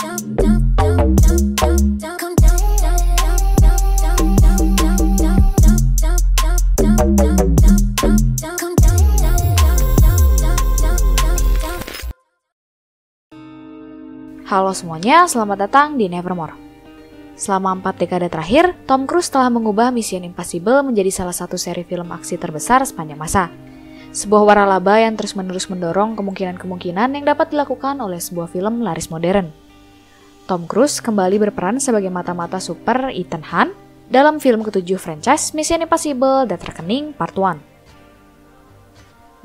Halo semuanya, selamat datang di Nevermore. Selama 4 dekade terakhir, Tom Cruise telah mengubah Mission Impossible menjadi salah satu seri film aksi terbesar sepanjang masa. Sebuah waralaba yang terus-menerus mendorong kemungkinan-kemungkinan yang dapat dilakukan oleh sebuah film laris modern. Tom Cruise kembali berperan sebagai mata-mata super Ethan Hunt dalam film ketujuh franchise Mission Impossible Death Reckoning Part 1.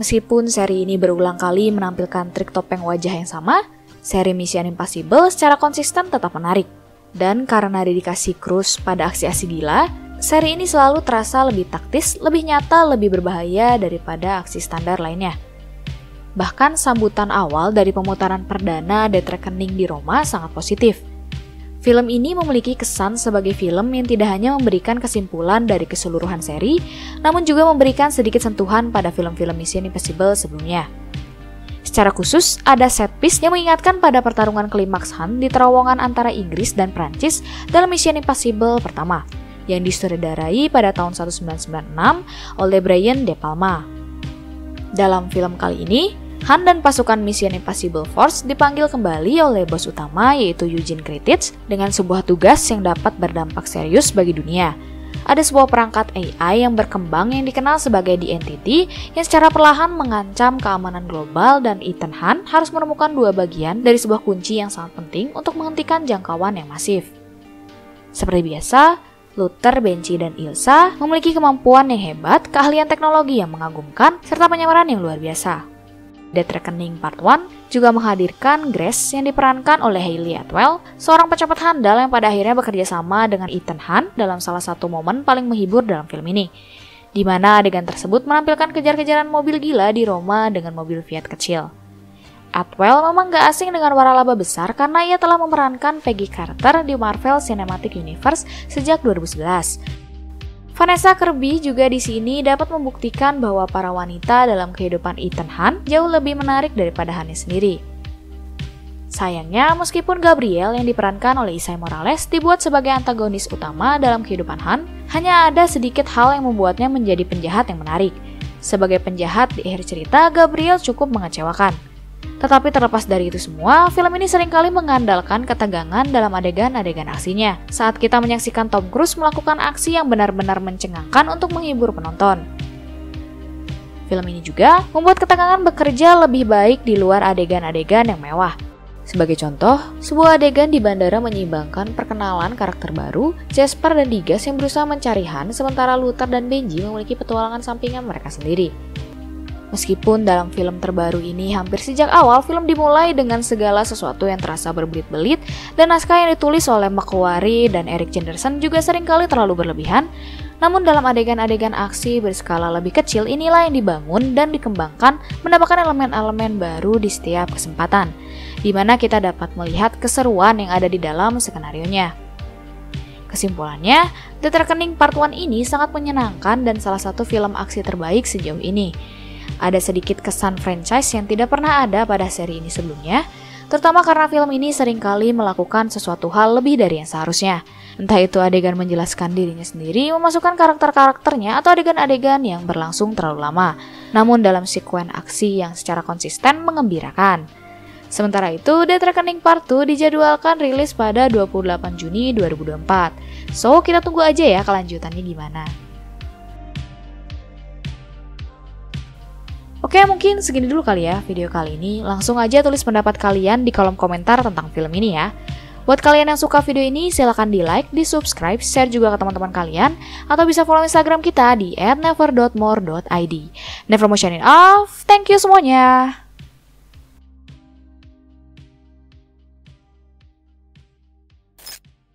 Meskipun seri ini berulang kali menampilkan trik topeng wajah yang sama, seri Mission Impossible secara konsisten tetap menarik. Dan karena dedikasi Cruise pada aksi-aksi gila, seri ini selalu terasa lebih taktis, lebih nyata, lebih berbahaya daripada aksi standar lainnya. Bahkan sambutan awal dari pemutaran perdana Death Reckoning di Roma sangat positif. Film ini memiliki kesan sebagai film yang tidak hanya memberikan kesimpulan dari keseluruhan seri, namun juga memberikan sedikit sentuhan pada film-film Mission Impossible sebelumnya. Secara khusus, ada set piece yang mengingatkan pada pertarungan klimaks Hunt di terowongan antara Inggris dan Prancis dalam Mission Impossible pertama, yang disutradarai pada tahun 1996 oleh Brian De Palma. Dalam film kali ini, Hunt dan pasukan Mission Impossible Force dipanggil kembali oleh bos utama yaitu Eugene Kretitz dengan sebuah tugas yang dapat berdampak serius bagi dunia. Ada sebuah perangkat AI yang berkembang yang dikenal sebagai The Entity yang secara perlahan mengancam keamanan global dan Ethan Hunt harus menemukan dua bagian dari sebuah kunci yang sangat penting untuk menghentikan jangkauan yang masif. Seperti biasa, Luther, Benji, dan Ilsa memiliki kemampuan yang hebat, keahlian teknologi yang mengagumkan, serta penyamaran yang luar biasa. Death Reckoning Part 1 juga menghadirkan Grace yang diperankan oleh Hayley Atwell, seorang pencopet handal yang pada akhirnya bekerja sama dengan Ethan Hunt dalam salah satu momen paling menghibur dalam film ini, di mana adegan tersebut menampilkan kejar-kejaran mobil gila di Roma dengan mobil Fiat kecil. Atwell memang gak asing dengan waralaba besar karena ia telah memerankan Peggy Carter di Marvel Cinematic Universe sejak 2011. Vanessa Kirby juga di sini dapat membuktikan bahwa para wanita dalam kehidupan Ethan Hunt jauh lebih menarik daripada Hunt sendiri. Sayangnya, meskipun Gabriel yang diperankan oleh Isai Morales dibuat sebagai antagonis utama dalam kehidupan Hunt, hanya ada sedikit hal yang membuatnya menjadi penjahat yang menarik. Sebagai penjahat di akhir cerita, Gabriel cukup mengecewakan. Tetapi terlepas dari itu semua, film ini seringkali mengandalkan ketegangan dalam adegan-adegan aksinya saat kita menyaksikan Tom Cruise melakukan aksi yang benar-benar mencengangkan untuk menghibur penonton. Film ini juga membuat ketegangan bekerja lebih baik di luar adegan-adegan yang mewah. Sebagai contoh, sebuah adegan di bandara menyeimbangkan perkenalan karakter baru, Jasper dan Digas yang berusaha mencari Han, sementara Luther dan Benji memiliki petualangan sampingan mereka sendiri. Meskipun dalam film terbaru ini hampir sejak awal film dimulai dengan segala sesuatu yang terasa berbelit-belit dan naskah yang ditulis oleh McQuarrie dan Eric Jenderson juga seringkali terlalu berlebihan, namun dalam adegan-adegan aksi berskala lebih kecil inilah yang dibangun dan dikembangkan menambahkan elemen-elemen baru di setiap kesempatan, di mana kita dapat melihat keseruan yang ada di dalam skenarionya. Kesimpulannya, Death Reckoning Part 1 ini sangat menyenangkan dan salah satu film aksi terbaik sejauh ini. Ada sedikit kesan franchise yang tidak pernah ada pada seri ini sebelumnya, terutama karena film ini seringkali melakukan sesuatu hal lebih dari yang seharusnya. Entah itu adegan menjelaskan dirinya sendiri, memasukkan karakter-karakternya, atau adegan-adegan yang berlangsung terlalu lama, namun dalam sekuen aksi yang secara konsisten mengembirakan. Sementara itu, Death Reckoning Part 2 dijadwalkan rilis pada 28 Juni 2024. So, kita tunggu aja ya kelanjutannya gimana. Oke, mungkin segini dulu kali ya video kali ini. Langsung aja tulis pendapat kalian di kolom komentar tentang film ini ya. Buat kalian yang suka video ini, silahkan di like, di subscribe, share juga ke teman-teman kalian, atau bisa follow Instagram kita di @never.more.id. Nevermore signing off, thank you semuanya.